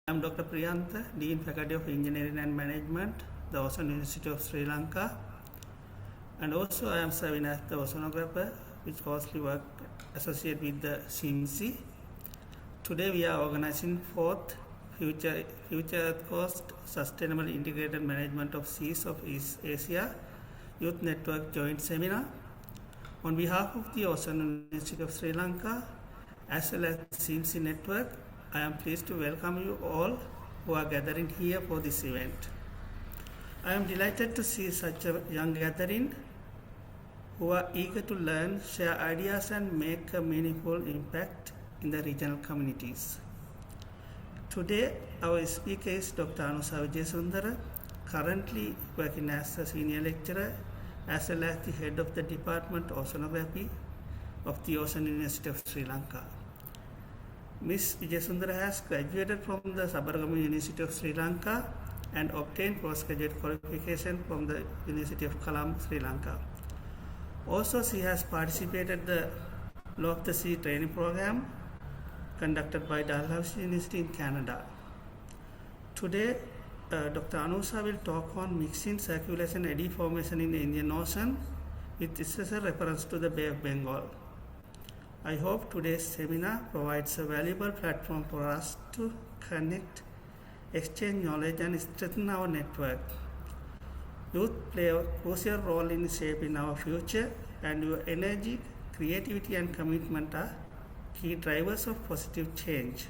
I am Dr. Priyantha, Dean Faculty of Engineering and Management, the Ocean University of Sri Lanka. And also I am serving as the oceanographer, which closely work associated with the SIMSEA. Today we are organizing 4th Future Earth Coast Sustainable Integrated Management of Seas of East Asia Youth Network Joint Seminar. On behalf of the Ocean University of Sri Lanka, as well as SIMSEA Network, I am pleased to welcome you all who are gathering here for this event. I am delighted to see such a young gathering who are eager to learn, share ideas and make a meaningful impact in the regional communities. Today, our speaker is Dr. Anusa Vijayasundara, currently working as a senior lecturer as well as the head of the Department of Oceanography of the Ocean University of Sri Lanka. Ms. Vijayasundara has graduated from the Sabaragamu University of Sri Lanka and obtained postgraduate qualification from the University of Colombo, Sri Lanka. Also, she has participated in the Law of the Sea training program conducted by Dalhousie University in Canada. Today, Dr. Anusa will talk on mixing circulation eddy formation in the Indian Ocean with special reference to the Bay of Bengal. I hope today's seminar provides a valuable platform for us to connect, exchange knowledge and strengthen our network. Youth play a crucial role in shaping our future, and your energy, creativity and commitment are key drivers of positive change.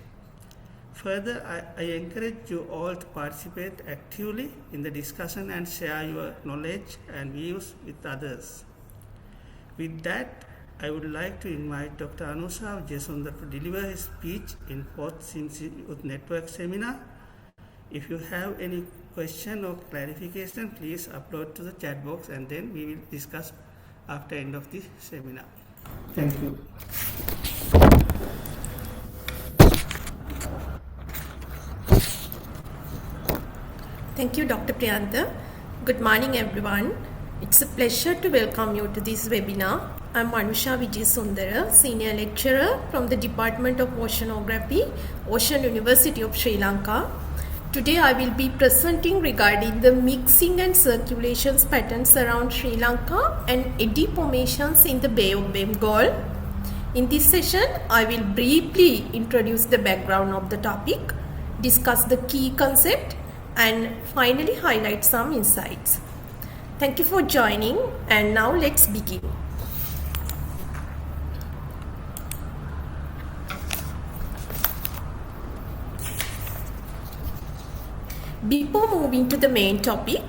Further, I encourage you all to participate actively in the discussion and share your knowledge and views with others. With that, I would like to invite Dr. Anusa Vijayasundara to deliver his speech in 4th SIMSEA Youth Network Seminar. If you have any question or clarification, please upload to the chat box and then we will discuss after end of the seminar. Thank you. Thank you, Dr. Priyantha. Good morning, everyone. It's a pleasure to welcome you to this webinar. I'm Anusha Vijayasundara, Senior Lecturer from the Department of Oceanography, Ocean University of Sri Lanka. Today I will be presenting regarding the mixing and circulations patterns around Sri Lanka and eddy formations in the Bay of Bengal. In this session, I will briefly introduce the background of the topic, discuss the key concept, and finally highlight some insights. Thank you for joining, and now let's begin. Before moving to the main topic,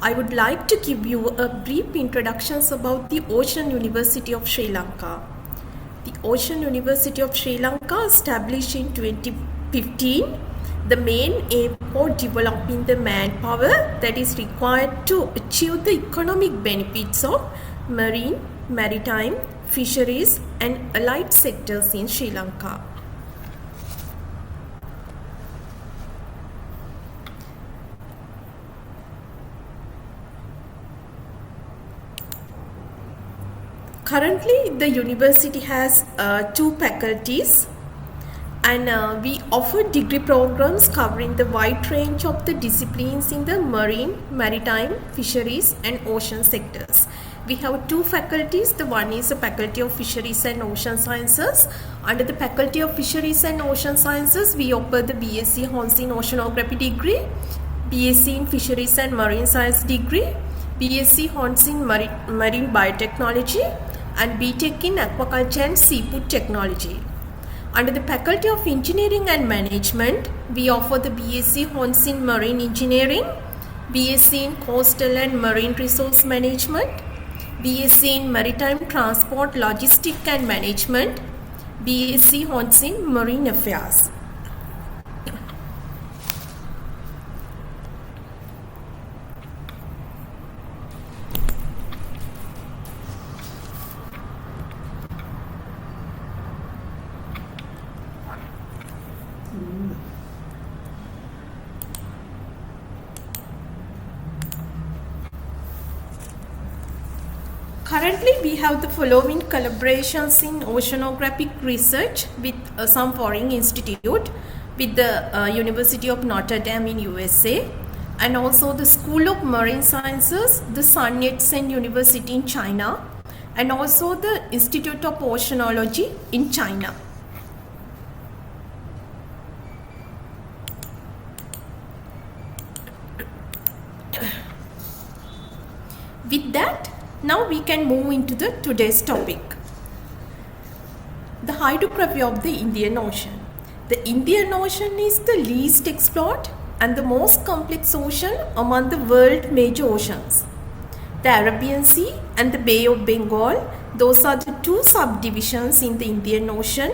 I would like to give you a brief introduction about the Ocean University of Sri Lanka. The Ocean University of Sri Lanka, established in 2015, the main aim for developing the manpower that is required to achieve the economic benefits of marine, maritime, fisheries and allied sectors in Sri Lanka. Currently, the university has 2 faculties, and we offer degree programs covering the wide range of the disciplines in the marine, maritime, fisheries and ocean sectors. We have 2 faculties. The one is the Faculty of Fisheries and Ocean Sciences. Under the Faculty of Fisheries and Ocean Sciences, we offer the BSc Hons in Oceanography degree, BSc in Fisheries and Marine Science degree, BSc Hons in Marine Biotechnology, and BTech in Aquaculture and Seafood Technology. Under the Faculty of Engineering and Management, we offer the BSc Hons in Marine Engineering, BSc in Coastal and Marine Resource Management, BSc in Maritime Transport, Logistics and Management, BSc Hons in Marine Affairs. Currently, we have the following collaborations in oceanographic research with some foreign institute. with the University of Notre Dame in USA, and also the School of Marine Sciences, the Sun Yat-sen University in China, and also the Institute of Oceanology in China. With that, now we can move into the today's topic, the hydrography of the Indian Ocean. The Indian Ocean is the least explored and the most complex ocean among the world major oceans. The Arabian Sea and the Bay of Bengal, those are the two subdivisions in the Indian Ocean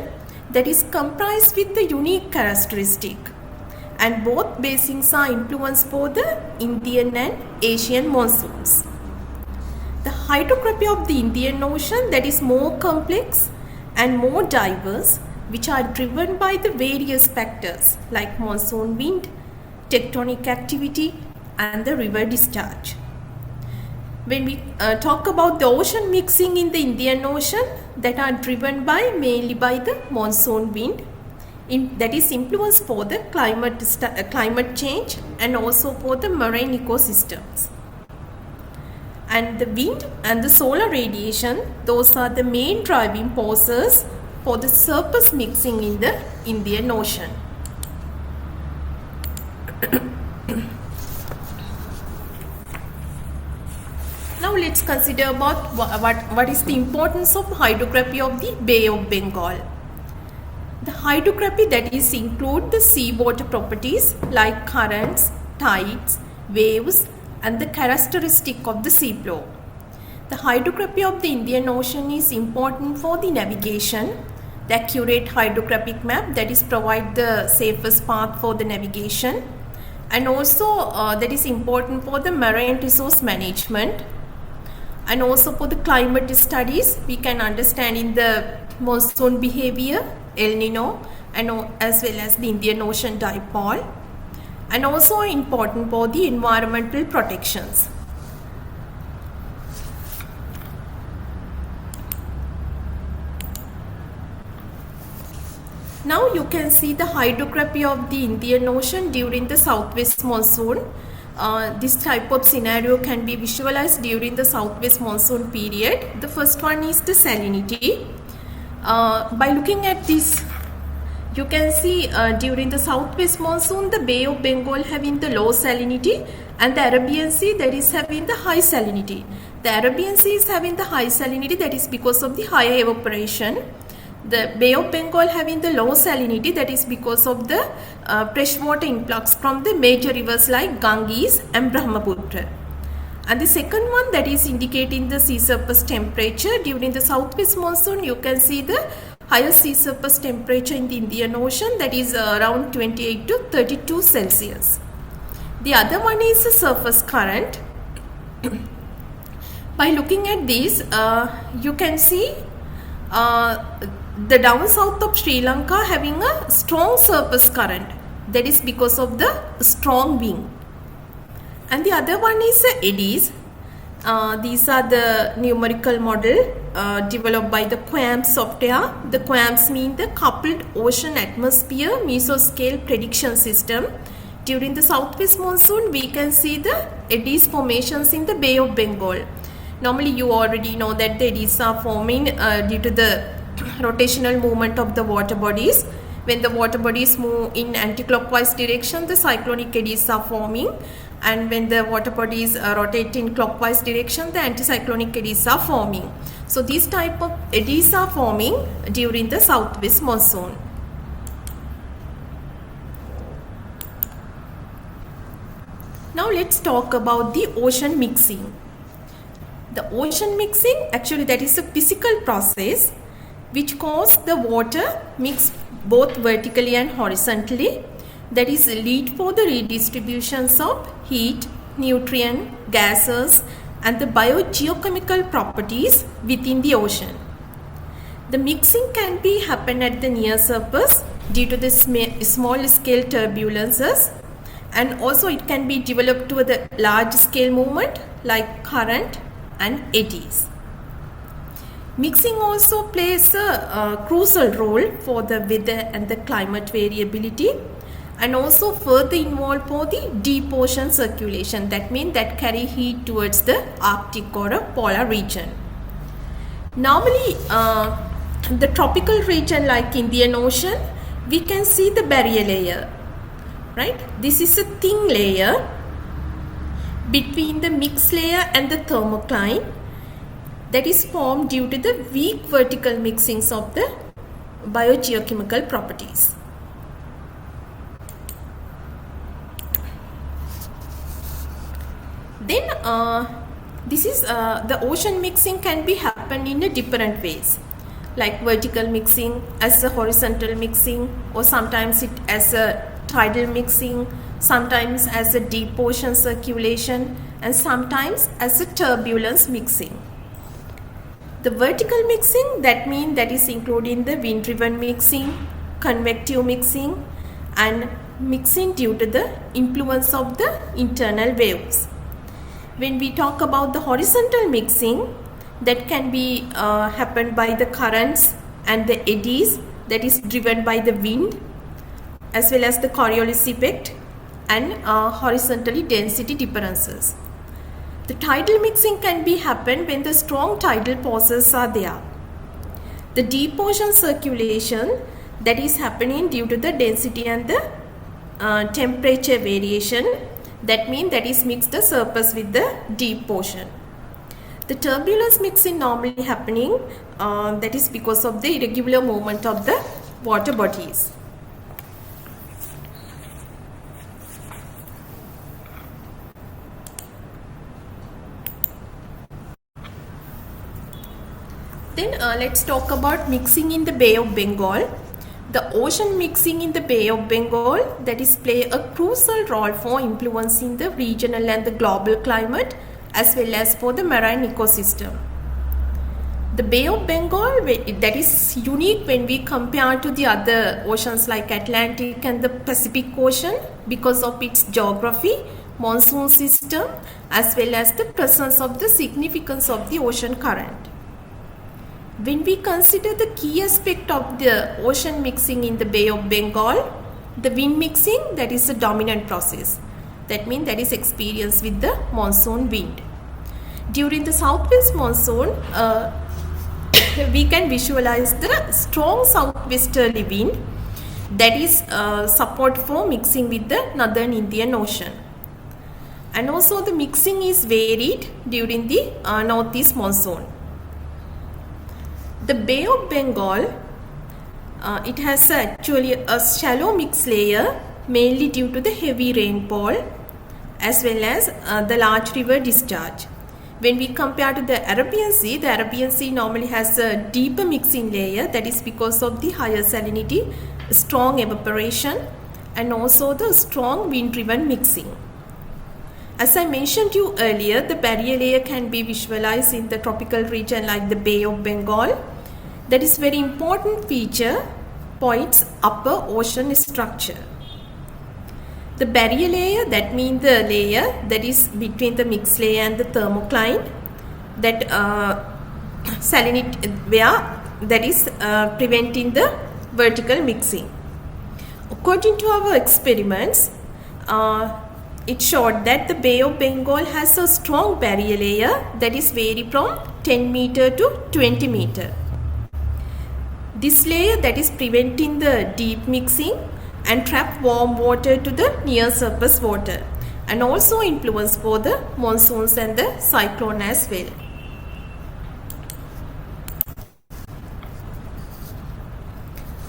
that is comprised with the unique characteristic, and both basins are influenced for the Indian and Asian monsoons. The hydrography of the Indian Ocean that is more complex and more diverse, which are driven by the various factors like monsoon wind, tectonic activity, and the river discharge. When we talk about the ocean mixing in the Indian Ocean, that are driven by mainly by the monsoon wind, that is influenced for the climate change and also for the marine ecosystems. And the wind and the solar radiation, those are the main driving forces for the surface mixing in the Indian Ocean. Now let's consider about what is the importance of hydrography of the Bay of Bengal. The hydrography that is include the seawater properties like currents, tides, waves, and the characteristic of the seafloor. The hydrography of the Indian Ocean is important for the navigation. The accurate hydrographic map that is provide the safest path for the navigation, and also that is important for the marine resource management, and also for the climate studies. We can understand in the monsoon behavior, El Nino, and as well as the Indian Ocean dipole, and also important for the environmental protections. Now you can see the hydrography of the Indian Ocean during the southwest monsoon. This type of scenario can be visualized during the southwest monsoon period. The first one is the salinity. By looking at this, you can see during the southwest monsoon, the Bay of Bengal having the low salinity, and the Arabian Sea that is having the high salinity. The Arabian Sea is having the high salinity, that is because of the high evaporation. The Bay of Bengal having the low salinity, that is because of the freshwater influx from the major rivers like Ganges and Brahmaputra. And the second one, that is indicating the sea surface temperature. During the southwest monsoon, you can see the higher sea surface temperature in the Indian Ocean, that is around 28 to 32 Celsius. The other one is the surface current. By looking at this, you can see the down south of Sri Lanka having a strong surface current, that is because of the strong wind. And the other one is the eddies. These are the numerical model developed by the QAMS software. The QAMS mean the coupled ocean atmosphere mesoscale prediction system. During the southwest monsoon, we can see the eddies formations in the Bay of Bengal. Normally you already know that the eddies are forming due to the rotational movement of the water bodies. When the water bodies move in anti-clockwise direction, the cyclonic eddies are forming, and when the water bodies rotate in clockwise direction, the anticyclonic eddies are forming. So these type of eddies are forming during the southwest monsoon. Now let's talk about the ocean mixing. The ocean mixing, actually that is a physical process which causes the water mix both vertically and horizontally, that is lead for the redistributions of heat, nutrient, gases, and the biogeochemical properties within the ocean. The mixing can be happen at the near surface due to the small scale turbulences, and also it can be developed to the large scale movement like current and eddies. Mixing also plays a crucial role for the weather and the climate variability. and also further involved for the deep ocean circulation. That means that carry heat towards the Arctic or a polar region. Normally, the tropical region like Indian Ocean, we can see the barrier layer, right? This is a thin layer between the mixed layer and the thermocline that is formed due to the weak vertical mixings of the biogeochemical properties. Then this is the ocean mixing can be happen in a different ways, like vertical mixing, as a horizontal mixing, or sometimes it as a tidal mixing, sometimes as a deep ocean circulation, and sometimes as a turbulence mixing. The vertical mixing, that means that is including the wind driven mixing, convective mixing, and mixing due to the influence of the internal waves. When we talk about the horizontal mixing, that can be happened by the currents and the eddies, that is driven by the wind, as well as the Coriolis effect and horizontally density differences. The tidal mixing can be happen when the strong tidal forces are there. The deep ocean circulation, that is happening due to the density and the temperature variation. That means that is mixed the surface with the deep ocean. The turbulence mixing normally happening, that is because of the irregular movement of the water bodies. Then let's talk about mixing in the Bay of Bengal. The ocean mixing in the Bay of Bengal, that is play a crucial role for influencing the regional and the global climate, as well as for the marine ecosystem. The Bay of Bengal, that is unique when we compare to the other oceans like Atlantic and the Pacific Ocean, because of its geography, monsoon system, as well as the presence of the significance of the ocean current. When we consider the key aspect of the ocean mixing in the Bay of Bengal, the wind mixing, that is a dominant process. That means that is experienced with the monsoon wind. During the southwest monsoon, we can visualize the strong southwesterly wind, that is support for mixing with the northern Indian Ocean. And also the mixing is varied during the northeast monsoon. The Bay of Bengal, it has actually a shallow mixed layer, mainly due to the heavy rainfall as well as the large river discharge. When we compare to the Arabian Sea normally has a deeper mixing layer, that is because of the higher salinity, strong evaporation, and also the strong wind driven mixing. As I mentioned to you earlier, the barrier layer can be visualized in the tropical region like the Bay of Bengal. That is very important feature for its upper ocean structure. The barrier layer, that means the layer that is between the mixed layer and the thermocline, that salinity where that is preventing the vertical mixing. According to our experiments, it showed that the Bay of Bengal has a strong barrier layer that is vary from 10 meter to 20 meter. This layer that is preventing the deep mixing and trap warm water to the near surface water, and also influence for the monsoons and the cyclone as well.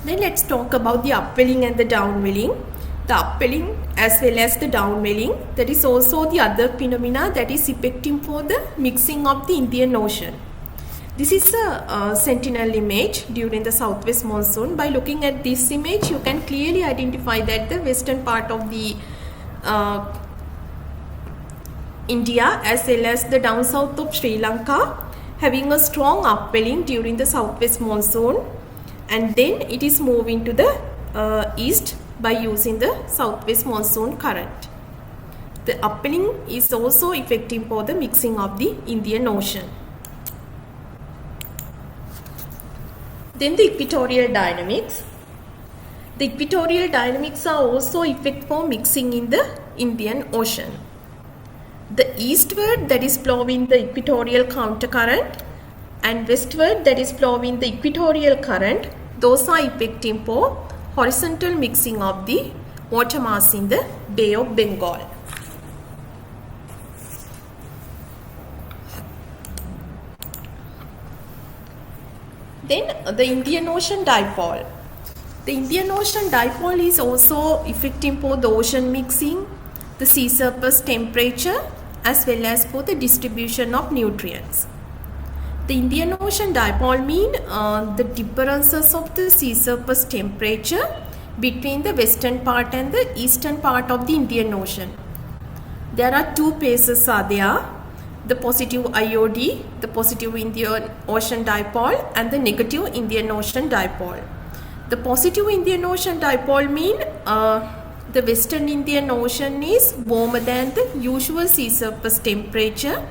Then let's talk about the upwelling and the downwelling. The upwelling as well as the downwelling, that is also the other phenomena that is affecting for the mixing of the Indian Ocean. This is a sentinel image during the southwest monsoon. By looking at this image, you can clearly identify that the western part of the India as well as the down south of Sri Lanka having a strong upwelling during the southwest monsoon, and then it is moving to the east by using the southwest monsoon current. The upwelling is also effective for the mixing of the Indian Ocean. Then the equatorial dynamics. The equatorial dynamics are also effect for mixing in the Indian Ocean. The eastward, that is flowing the equatorial countercurrent, and westward, that is flowing the equatorial current, those are effecting for horizontal mixing of the water mass in the Bay of Bengal. Then the Indian Ocean dipole. The Indian Ocean dipole is also affecting for the ocean mixing, the sea surface temperature, as well as for the distribution of nutrients. The Indian Ocean dipole mean the differences of the sea surface temperature between the western part and the eastern part of the Indian Ocean. There are two phases are there, the positive IOD, the positive Indian Ocean dipole, and the negative Indian Ocean dipole. The positive Indian Ocean dipole mean the western Indian Ocean is warmer than the usual sea surface temperature,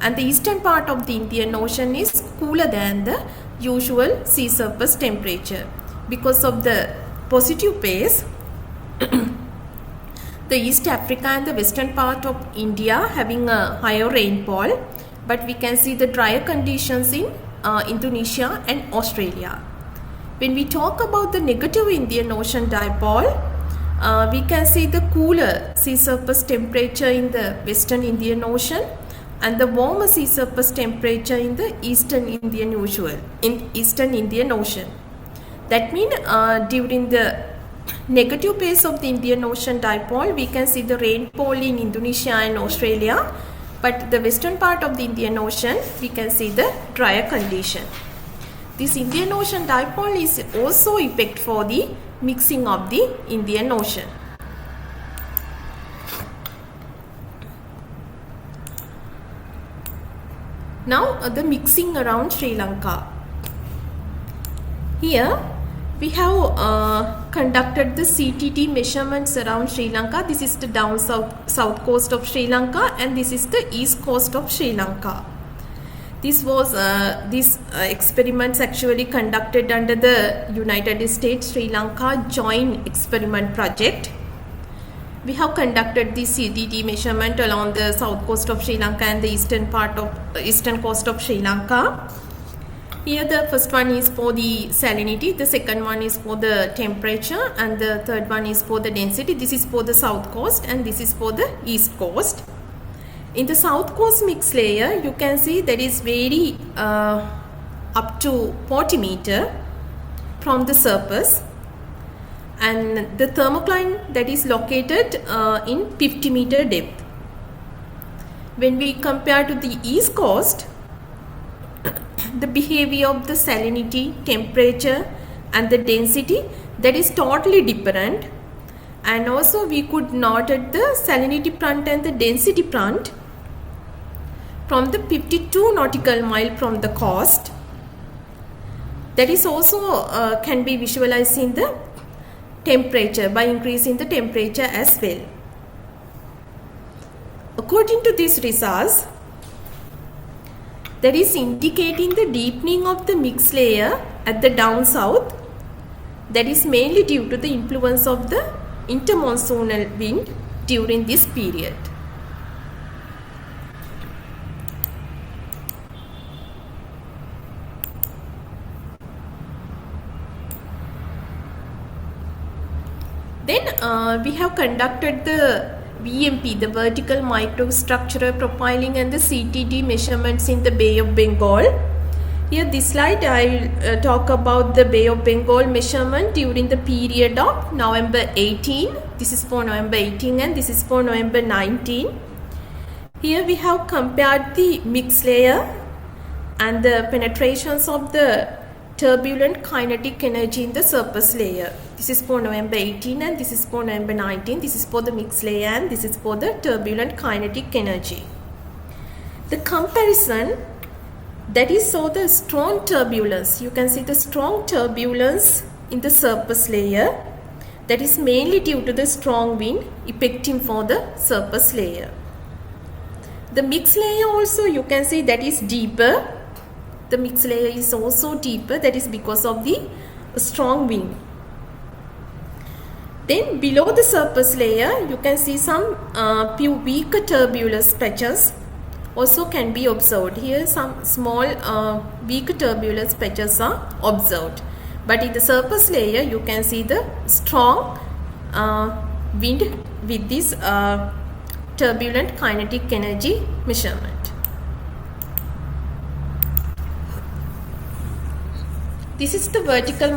and the eastern part of the Indian Ocean is cooler than the usual sea surface temperature. Because of the positive phase, the East Africa and the western part of India having a higher rainfall, but we can see the drier conditions in Indonesia and Australia. When we talk about the negative Indian Ocean dipole, we can see the cooler sea surface temperature in the western Indian Ocean and the warmer sea surface temperature in the eastern Indian Ocean. That means during the negative phase of the Indian Ocean dipole, we can see the rainfall in Indonesia and Australia, but the western part of the Indian Ocean, we can see the drier condition. This Indian Ocean dipole is also effect for the mixing of the Indian Ocean. Now the mixing around Sri Lanka. Here we have conducted the CTT measurements around Sri Lanka. This is the down south coast of Sri Lanka, and this is the east coast of Sri Lanka. This was these experiments actually conducted under the United States Sri Lanka joint experiment project. We have conducted the CTT measurement along the south coast of Sri Lanka and the eastern coast of Sri Lanka. Here the first one is for the salinity, the second one is for the temperature, and the third one is for the density. This is for the south coast and this is for the east coast. In the south coast mix layer, you can see that is very up to 40 meter from the surface, and the thermocline that is located in 50 meter depth. When we compare to the east coast, the behavior of the salinity, temperature and the density, that is totally different, and also we could note at the salinity front and the density front from the 52 nautical mile from the coast. That is also can be visualized in the temperature by increasing the temperature as well. According to these results, that is indicating the deepening of the mix layer at the down south, that is mainly due to the influence of the intermonsoonal wind during this period. Then we have conducted the VMP, the vertical microstructural profiling, and the CTT measurements in the Bay of Bengal. Here this slide I will talk about the Bay of Bengal measurement during the period of November 18. This is for November 18 and this is for November 19. Here we have compared the mix layer and the penetrations of the turbulent kinetic energy in the surface layer. This is for November 18 and this is for November 19. This is for the mix layer and this is for the turbulent kinetic energy. The comparison, that is so the strong turbulence. You can see the strong turbulence in the surface layer. That is mainly due to the strong wind affecting for the surface layer. The mix layer also you can see that is deeper. The mix layer is also deeper, that is because of the strong wind. Then below the surface layer, you can see some few weaker turbulence patches also can be observed. Here some small weaker turbulence patches are observed. But in the surface layer, you can see the strong wind with this turbulent kinetic energy measurement. This is the vertical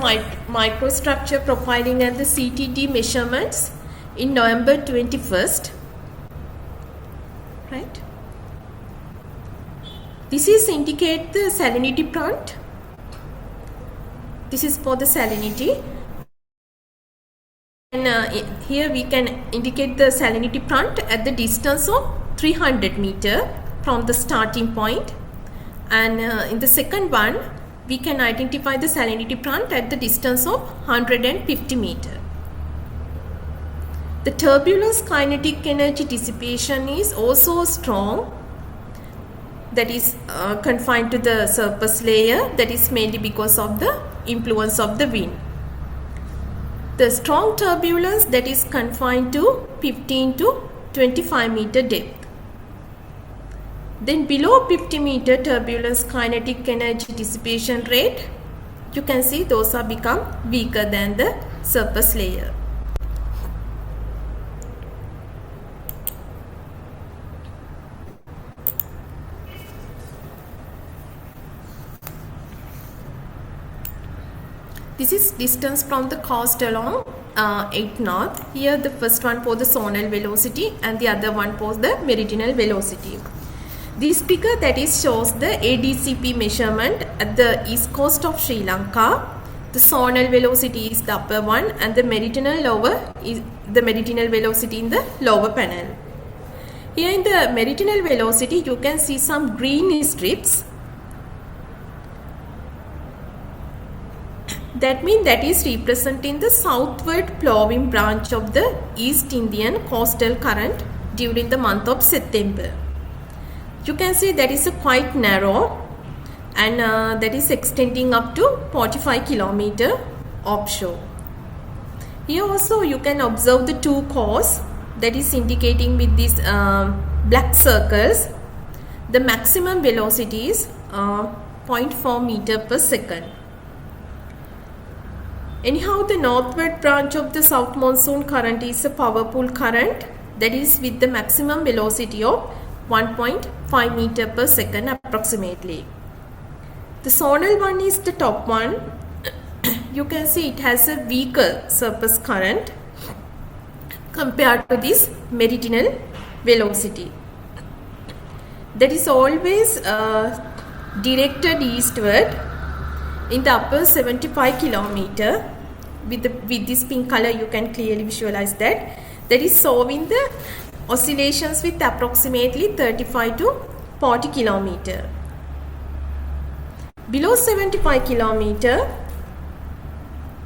microstructure profiling and the CTD measurements in November 21st. Right? This is indicate the salinity front. This is for the salinity. And here we can indicate the salinity front at the distance of 300 meter from the starting point. And in the second one, we can identify the salinity front at the distance of 150 meter. The turbulence kinetic energy dissipation is also strong, that is confined to the surface layer, that is mainly because of the influence of the wind. The strong turbulence that is confined to 15 to 25 meter depth. Then below 50 meter turbulence kinetic energy dissipation rate, you can see those are become weaker than the surface layer. This is distance from the coast along 8 north. Here the first one for the zonal velocity and the other one for the meridional velocity. This figure that is shows the ADCP measurement at the east coast of Sri Lanka. The zonal velocity is the upper one and the meridional lower is the meridional velocity in the lower panel. Here in the meridional velocity you can see some green strips. That means that is representing the southward flowing branch of the East Indian coastal current during the month of September. You can see that is quite narrow and that is extending up to 45 km offshore. Here also you can observe the two courses that is indicating with these black circles. The maximum velocity is 0.4 meter per second. Anyhow, the northward branch of the south monsoon current is a powerful current that is with the maximum velocity of 1.5 meter per second approximately. The zonal one is the top one. You can see it has a weaker surface current compared to this meridional velocity. That is always directed eastward in the upper 75 km. With this pink color you can clearly visualize that. That is showing the oscillations with approximately 35 to 40 km. Below 75 km,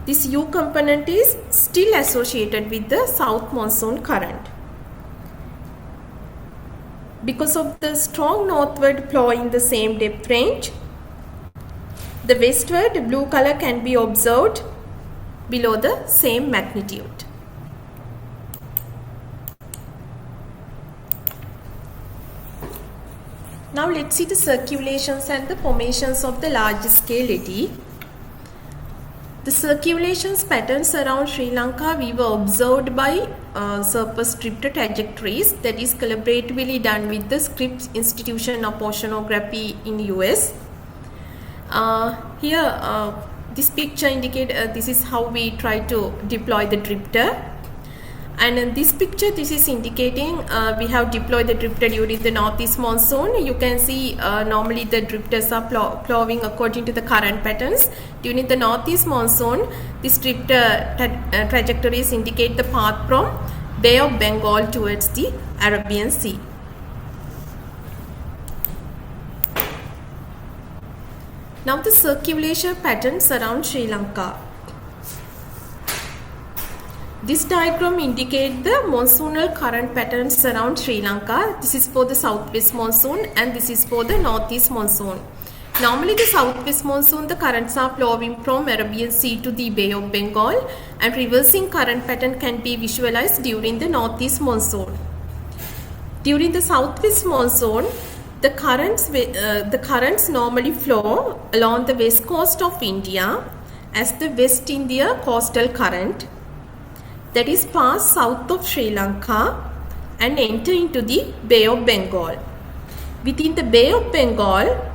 this U component is still associated with the south monsoon current. Because of the strong northward flow in the same depth range, the westward blue color can be observed below the same magnitude. Now let's see the circulations and the formations of the large scale eddy. The circulations patterns around Sri Lanka we were observed by surface drifter trajectories that is collaboratively done with the Scripps Institution of Oceanography in US. Here this picture indicates this is how we try to deploy the drifter, and in this picture this is indicating we have deployed the drifter during the northeast monsoon. You can see normally the drifters are plowing according to the current patterns. During the northeast monsoon, this drifter trajectories indicate the path from Bay of Bengal towards the Arabian Sea. Now the circulation patterns around Sri Lanka. This diagram indicates the monsoonal current patterns around Sri Lanka. This is for the southwest monsoon and this is for the northeast monsoon. Normally the southwest monsoon, the currents are flowing from Arabian Sea to the Bay of Bengal, and reversing current pattern can be visualized during the northeast monsoon. During the southwest monsoon, the currents normally flow along the west coast of India as the West India coastal current, that is pass south of Sri Lanka and enter into the Bay of Bengal. Within the Bay of Bengal,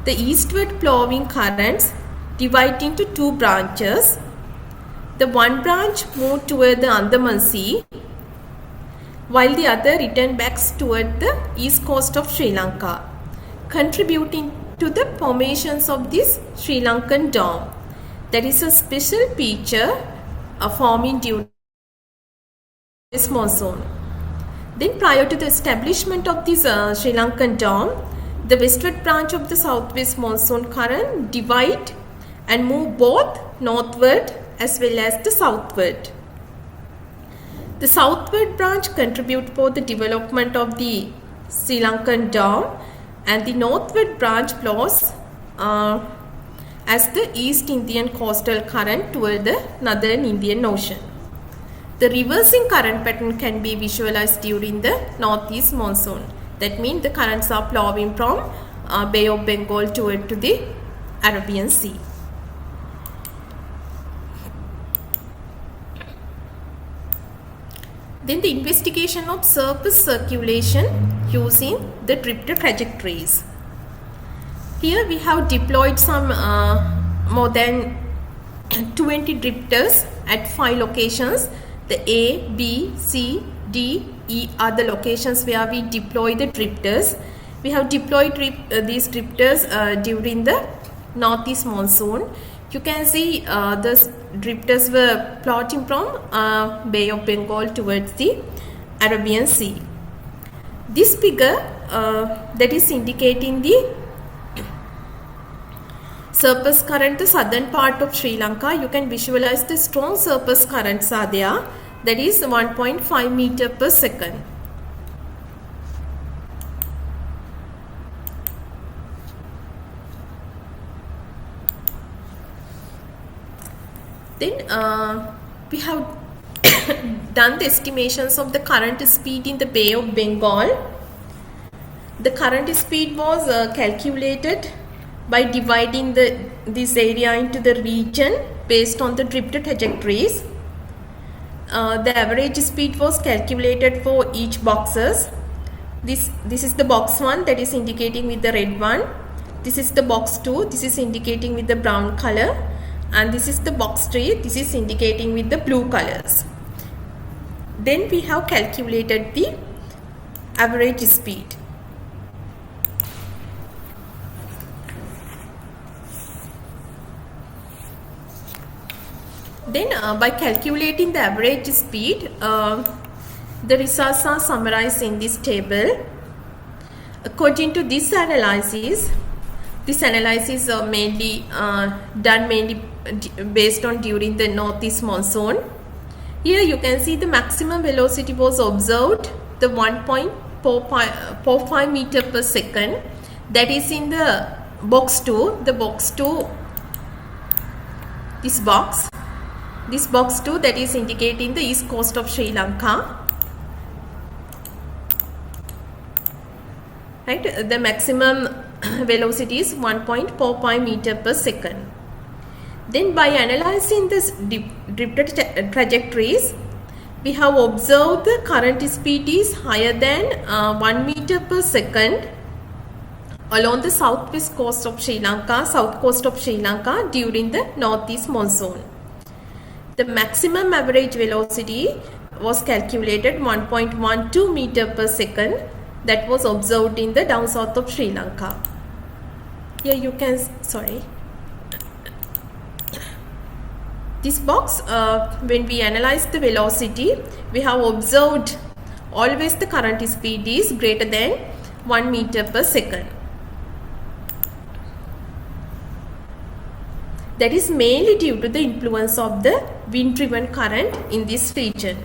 the eastward flowing currents divide into two branches. The one branch moved toward the Andaman Sea, while the other returned back toward the east coast of Sri Lanka, contributing to the formations of this Sri Lankan dome. That is a special feature forming during this monsoon. Then prior to the establishment of this Sri Lankan dome, the westward branch of the southwest monsoon current divide and move both northward as well as the southward. The southward branch contribute for the development of the Sri Lankan dome, and the northward branch flows as the East Indian coastal current toward the northern Indian Ocean. The reversing current pattern can be visualized during the northeast monsoon. That means the currents are flowing from Bay of Bengal toward to the Arabian Sea. Then the investigation of surface circulation using the drifter trajectories. Here we have deployed some more than 20 drifters at 5 locations. The A, B, C, D, E are the locations where we deploy the drifters. We have deployed these drifters during the northeast monsoon. You can see the drifters were plotting from Bay of Bengal towards the Arabian Sea. This figure that is indicating the surface current, the southern part of Sri Lanka. You can visualize the strong surface currents are there, that is 1.5 meter per second. Then we have done the estimations of the current speed in the Bay of Bengal. The current speed was calculated by dividing this area into the region based on the drifter trajectories. The average speed was calculated for each boxes. This is the box 1, that is indicating with the red one. This is the box 2, this is indicating with the brown color, and this is the box 3, this is indicating with the blue colors. Then we have calculated the average speed. Then by calculating the average speed, the results are summarized in this table. According to this analysis mainly done mainly based on during the northeast monsoon. Here you can see the maximum velocity was observed, the 1.45 meter per second, that is in the box 2. The box 2, this box 2, that is indicating the east coast of Sri Lanka. Right, the maximum velocity is 1.45 meter per second. Then by analyzing this drifter trajectories, we have observed the current speed is higher than 1 meter per second along the south coast of Sri Lanka during the northeast monsoon. The maximum average velocity was calculated 1.12 meter per second, that was observed in the down south of Sri Lanka. Here you can, this box, when we analyze the velocity, we have observed always the current speed is greater than 1 meter per second. That is mainly due to the influence of the wind driven current in this region.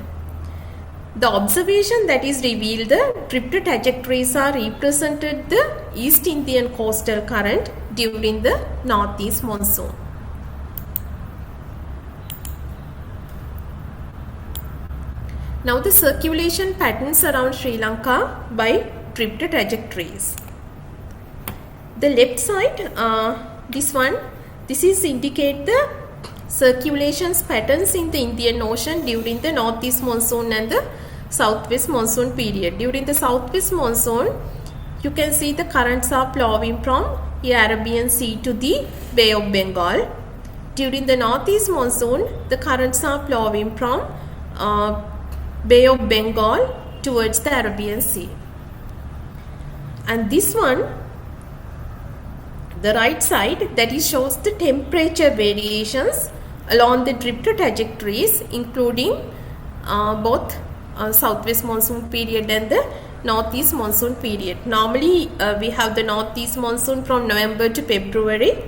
The observation that is revealed the drift trajectories are represented the East Indian coastal current during the northeast monsoon. Now the circulation patterns around Sri Lanka by drift trajectories. The left side, this is indicate the circulations patterns in the Indian Ocean during the northeast monsoon and the southwest monsoon period. During the southwest monsoon, you can see the currents are flowing from the Arabian Sea to the Bay of Bengal. During the northeast monsoon, the currents are flowing from Bay of Bengal towards the Arabian Sea. And this one, the right side, that is shows the temperature variations along the drift trajectories, including both southwest monsoon period and the northeast monsoon period. Normally we have the northeast monsoon from November to February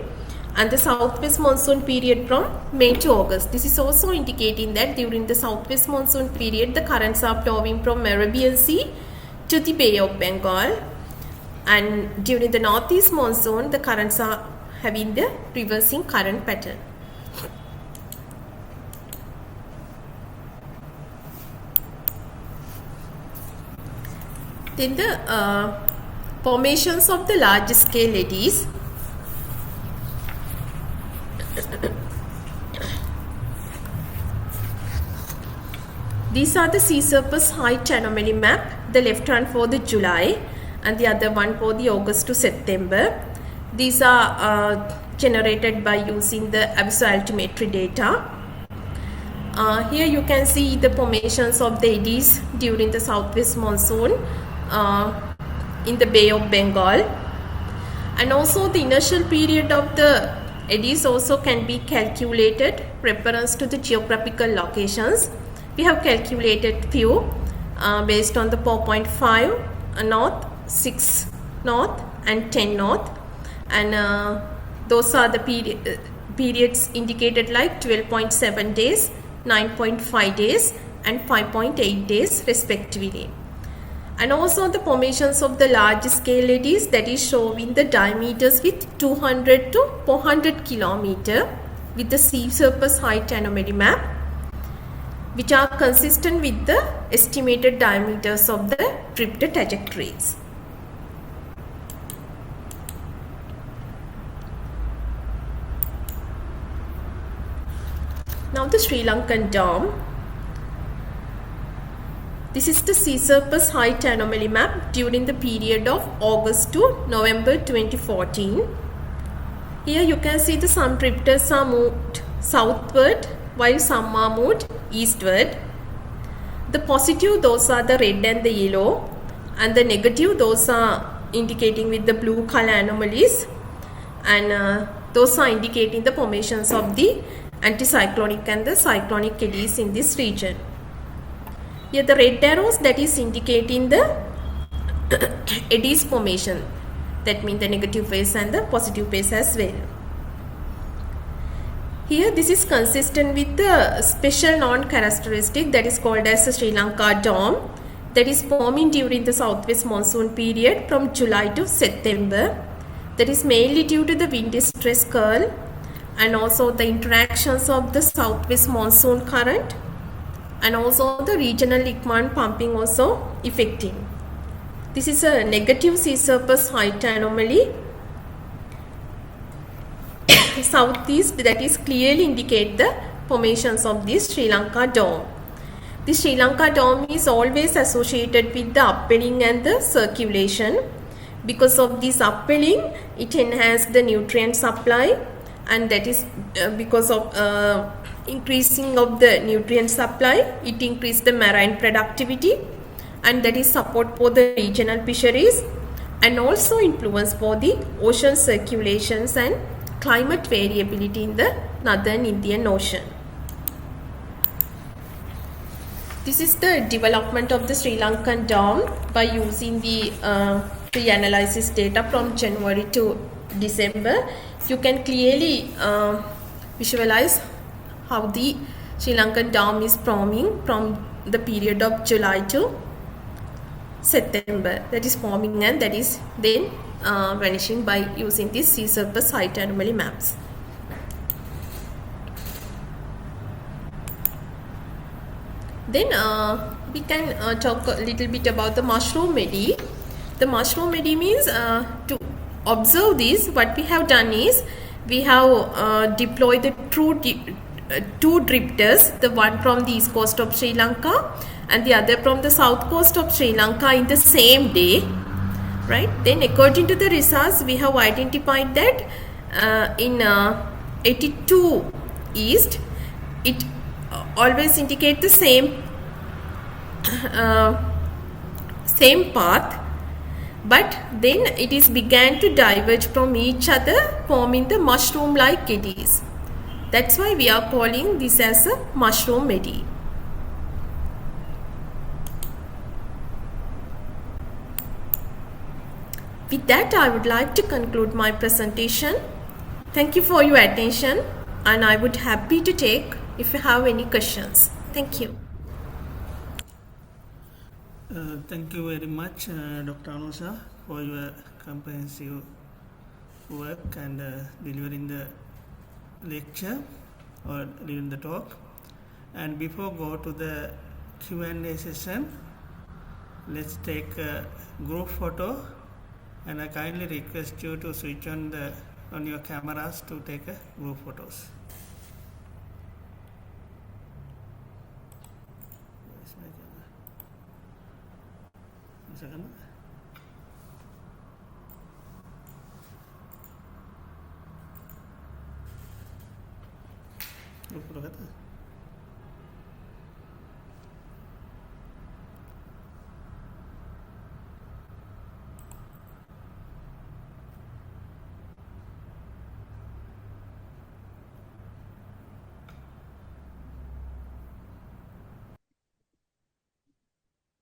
and the southwest monsoon period from May to August. This is also indicating that during the southwest monsoon period, the currents are flowing from Arabian Sea to the Bay of Bengal, and during the northeast monsoon, the currents are having the reversing current pattern. Then the formations of the large scale eddies. These are the sea surface height anomaly map, the left one for the July and the other one for the August to September. These are generated by using the abyssal-altimetry data. Here you can see the formations of the eddies during the southwest monsoon in the Bay of Bengal, and also the inertial period of the eddies also can be calculated reference to the geographical locations. We have calculated few based on the 4.5 north, 6 north and 10 north, and those are the periods indicated like 12.7 days, 9.5 days and 5.8 days respectively. And also the formations of the large scale eddies, that is showing the diameters with 200 to 400 kilometer with the sea surface height anomaly map, which are consistent with the estimated diameters of the drift trajectories. Now the Sri Lankan dome. This is the sea surface height anomaly map during the period of August to November 2014. Here you can see the some drifters are moved southward while some are moved eastward. The positive, those are the red and the yellow, and the negative, those are indicating with the blue color anomalies, and those are indicating the formations of the anticyclonic and the cyclonic eddies in this region. Here the red arrows, that is indicating the eddies formation, that means the negative phase and the positive phase as well. Here this is consistent with the special non-characteristic that is called as the Sri Lanka dome, that is forming during the southwest monsoon period from July to September. That is mainly due to the wind stress curl and also the interactions of the southwest monsoon current, and also the regional Lickman pumping also affecting. This is a negative sea surface height anomaly southeast, that is clearly indicate the formations of this Sri Lanka dome. The Sri Lanka dome is always associated with the upwelling and the circulation. Because of this upwelling, it enhances the nutrient supply, and that is because of increasing of the nutrient supply, it increases the marine productivity, and that is support for the regional fisheries and also influence for the ocean circulations and climate variability in the northern Indian Ocean. This is the development of the Sri Lankan dome by using the pre-analysis data from January to December. You can clearly visualize how the Sri Lankan dome is forming from the period of July to September, that is forming and that is then vanishing by using these sea surface height anomaly maps. Then we can talk a little bit about the mushroom eddy. The mushroom eddy means to observe this, what we have done is we have deployed the two drifters, the one from the east coast of Sri Lanka and the other from the south coast of Sri Lanka in the same day, right? Then according to the results, we have identified that in 82 east, it always indicate the same path, but then it is began to diverge from each other, forming the mushroom like eddies. That's why we are calling this as a mushroom eddy. With that, I would like to conclude my presentation. Thank you for your attention, and I would happy to take if you have any questions. Thank you. Thank you very much, Dr. Anusha, for your comprehensive work and delivering the lecture or during the talk. And before go to the Q&A session, let's take a group photo, and I kindly request you to switch on your cameras to take group photos. Where's my camera? One second. Group photo kata?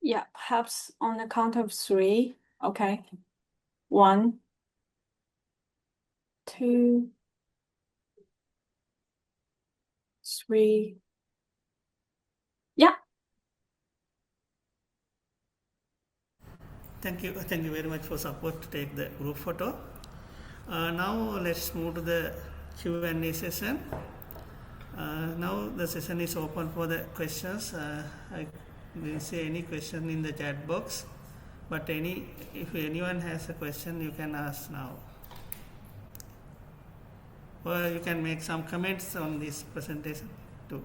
Yeah, perhaps on the count of three. Okay. 1, 2, 3. Yeah. Thank you very much for support to take the group photo. Now let's move to the Q&A session. Now the session is open for the questions. I didn't see any question in the chat box, but if anyone has a question, you can ask now, or you can make some comments on this presentation too.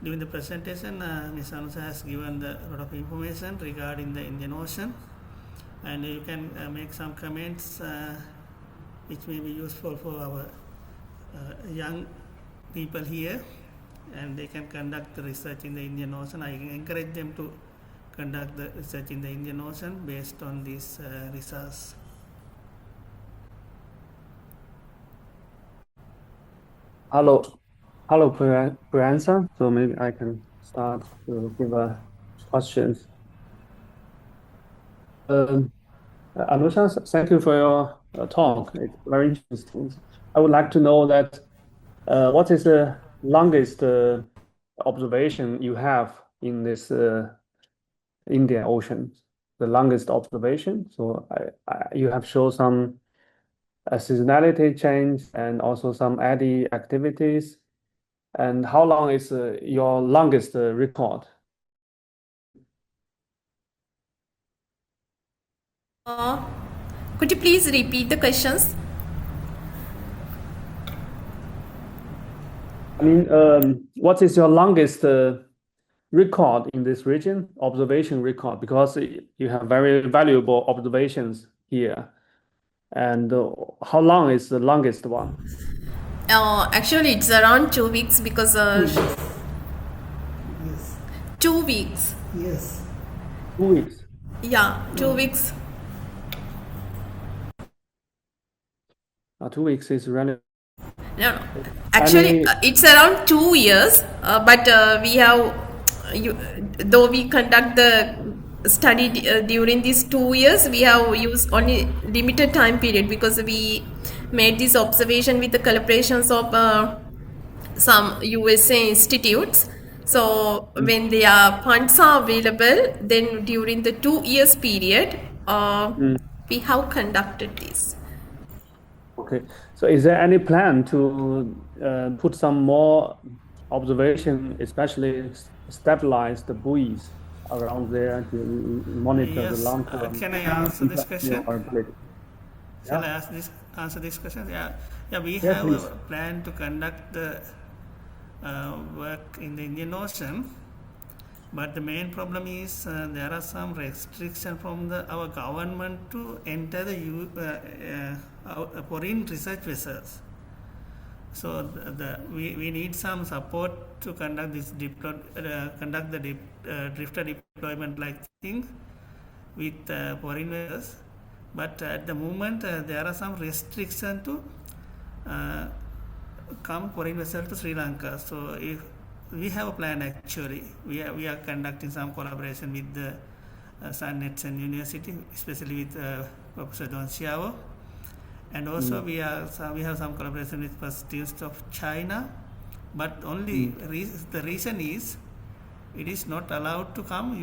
During the presentation, Ms. Anusha has given a lot of information regarding the Indian Ocean, and you can make some comments which may be useful for our young people here, and they can conduct the research in the Indian Ocean. I encourage them to conduct the research in the Indian Ocean based on these results. Hello, Priyansa. So maybe I can start to give questions. Anusha, thank you for your talk. It's very interesting. I would like to know that what is the longest observation you have in this Indian Ocean? The longest observation. So you have shown some seasonality change and also some eddy activities. And how long is your longest record? Could you please repeat the questions? I mean, what is your longest record in this region, observation record? Because you have very valuable observations here. And how long is the longest one? Actually, it's around 2 weeks because Yes. 2 weeks. Yes. 2 weeks. Yeah, 2 weeks. 2 weeks is really. No. Actually, it's around 2 years, but we have though we conduct the study during these 2 years, we have used only limited time period because we made this observation with the collaborations of some USA institutes. So when their funds are available, then during the 2 years period, we have conducted this. Okay, so is there any plan to put some more observation, especially stabilize the buoys around there to monitor the Yes, long-term can I answer this question? variability? Shall Yeah. I answer this question? Yeah, we Yeah, have please. a plan to conduct the work in the Indian Ocean, but the main problem is there are some restrictions from our government to enter the foreign research vessels. So we need some support to conduct this drifter deployment like thing with foreign vessels. But at the moment there are some restrictions to come foreign vessel to Sri Lanka. So if we have a plan actually, we are conducting some collaboration with the Sun Yat-sen University, especially with Professor Don Xiao, and also we have some collaboration with First Institute of China, but only the reason is it is not allowed to come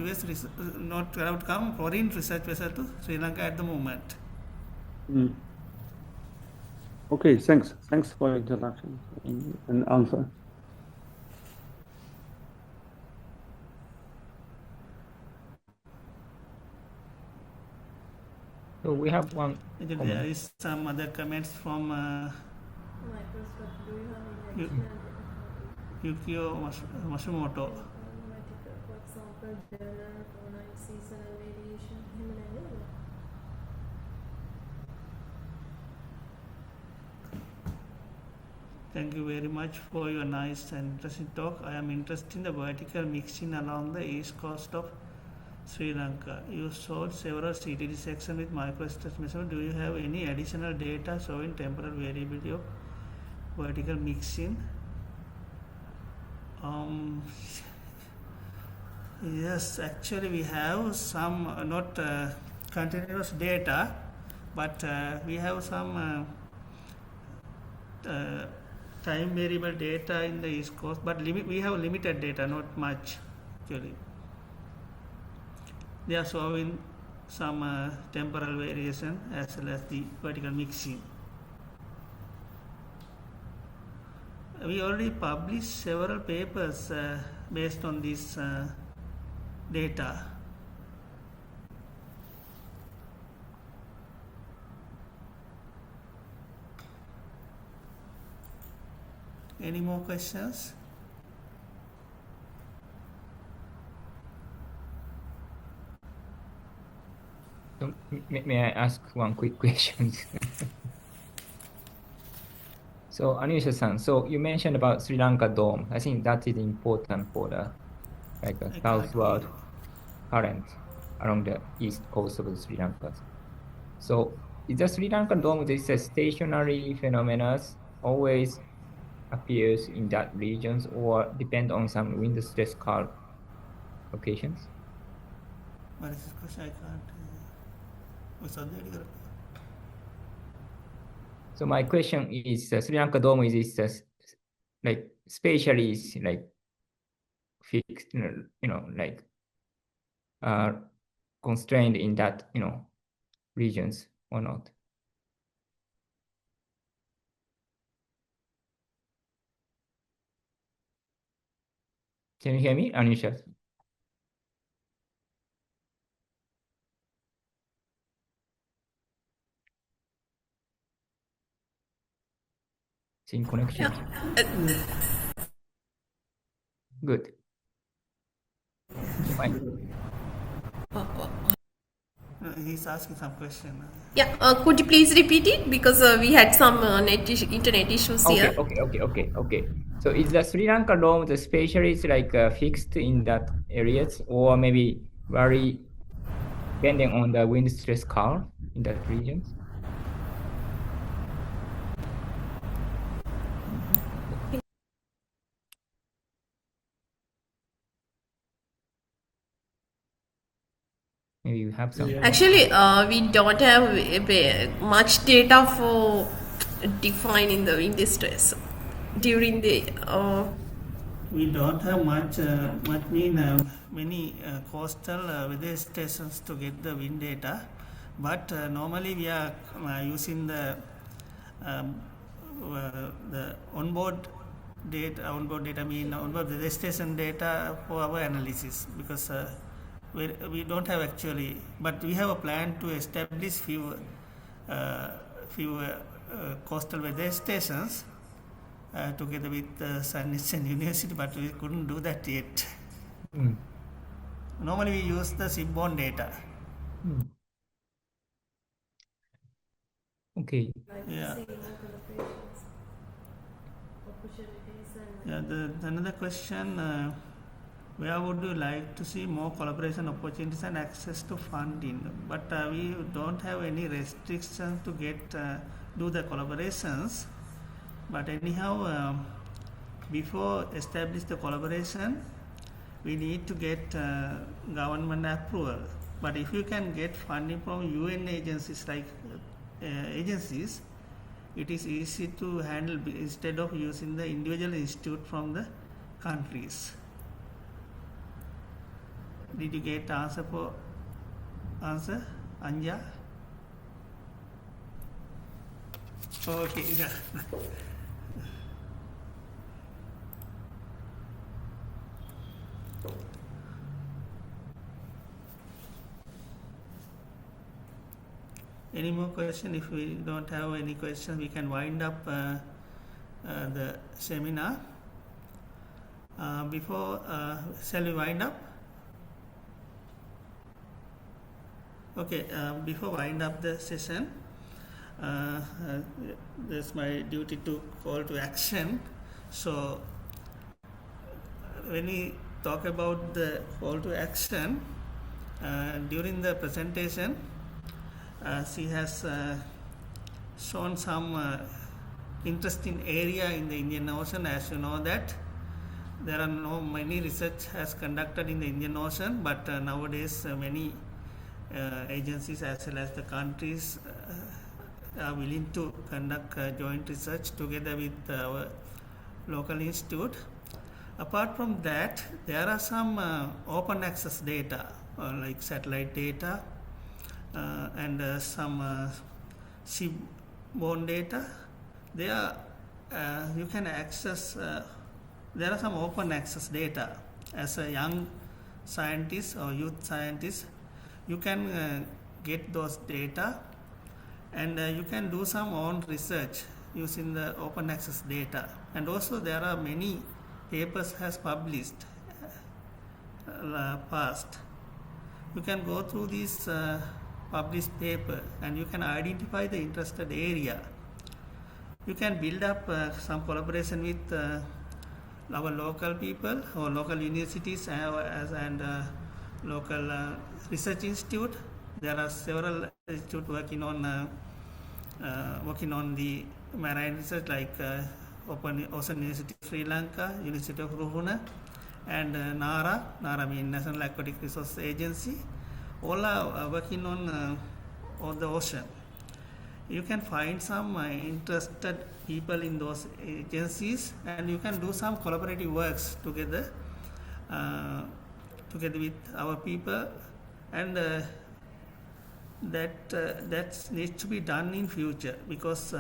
not allowed to come foreign research vessel to Sri Lanka at the moment. Okay, thanks. Thanks for your introduction and answer. So we have one. There is some other comments from Yukio Masumoto. Thank you very much for your nice and interesting talk. I am interested in the vertical mixing along the east coast of Sri Lanka. You showed several CTD sections with microstress measurement. Do you have any additional data showing temporal variability of vertical mixing? Yes, actually we have some not continuous data, but we have some time variable data in the east coast, but we have limited data, not much actually. They are showing some temporal variation as well as the vertical mixing. We already published several papers based on this data. Any more questions? So may I ask one quick question? So Anisha-san, so you mentioned about Sri Lanka Dome. I think that is important for the southward current along the east coast of Sri Lanka. So is the Sri Lanka Dome this a stationary phenomena always appears in that regions or depend on some wind stress curve locations? What is this question? I can't. So my question is, Sri Lanka Dome is like spatially is like fixed, like constrained in that regions or not? Can you hear me, Anisha? In connection. Good. Fine. He's asking some question. Yeah, could you please repeat it because we had some internet issues here. Okay. So is the Sri Lanka Dome the spatially is like fixed in that areas or maybe very depending on the wind stress curve in that regions? Maybe you have some. Actually, we don't have much data for defining the wind stress during the. We don't have many coastal weather stations to get the wind data, but normally we are using the onboard data mean onboard weather station data for our analysis, because we don't have actually, but we have a plan to establish few coastal weather stations together with Sun University, but we couldn't do that yet. Normally we use the shipborne data. Okay. Yeah. Yeah. Another question. Where would you like to see more collaboration opportunities and access to funding? But we don't have any restrictions to do the collaborations. But anyhow, before establish the collaboration, we need to get government approval. But if you can get funding from UN agencies like agencies, it is easy to handle instead of using the individual institute from the countries. Did you get answer, Anja? Okay, yeah. Any more questions? If we don't have any questions, we can wind up the seminar. Shall we wind up? Okay, before wind up the session, it's my duty to call to action. So when we talk about the call to action, during the presentation, she has shown some interesting area in the Indian Ocean. As you know that there are many research has conducted in the Indian Ocean, but nowadays many agencies as well as the countries are willing to conduct joint research together with our local institute. Apart from that, there are some open access data like satellite data and some shipborne data. You can access. There are some open access data. As a young scientist or youth scientist, you can get those data, and you can do some own research using the open access data. And also there are many papers has published past. You can go through these published paper and you can identify the interested area. You can build up some collaboration with our local people or local universities and local research institute. There are several institutes working on the marine research, like Open Ocean University of Sri Lanka, University of Ruhuna, and NARA means National Aquatic Resource Agency. All are working on the ocean. You can find some interested people in those agencies, and you can do some collaborative works together with our people, and that needs to be done in future, because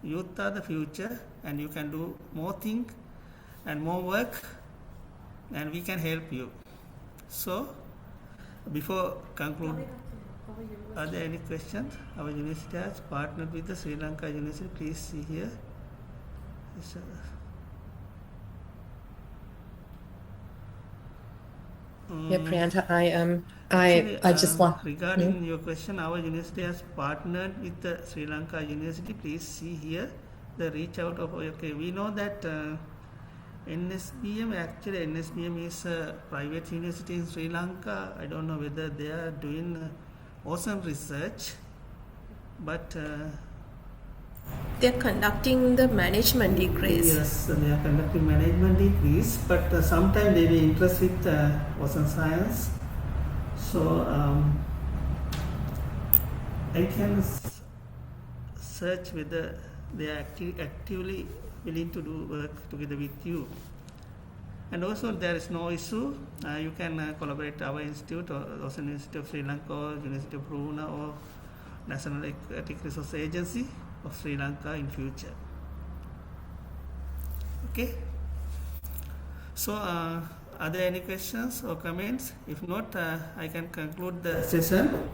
youth are the future, and you can do more things and more work, and we can help you. So before conclude, are there any questions? Our university has partnered with the Sri Lanka University. Please see here. Yeah, Priyanta, I just want regarding your question, our university has partnered with the Sri Lanka University. Please see here the reach out of. Okay, we know that NSBM is a private university in Sri Lanka. I don't know whether they are doing ocean research, but they're conducting the management degrees. Yes, they are conducting management degrees, but sometimes they will interest with ocean science. So I can search whether they are actively willing to do work together with you. And also there is no issue, you can collaborate our institute or also University of Sri Lanka or University of Brunei or National Aquatic Resource Agency of Sri Lanka in future. Okay, so are there any questions or comments? If not, I can conclude the session.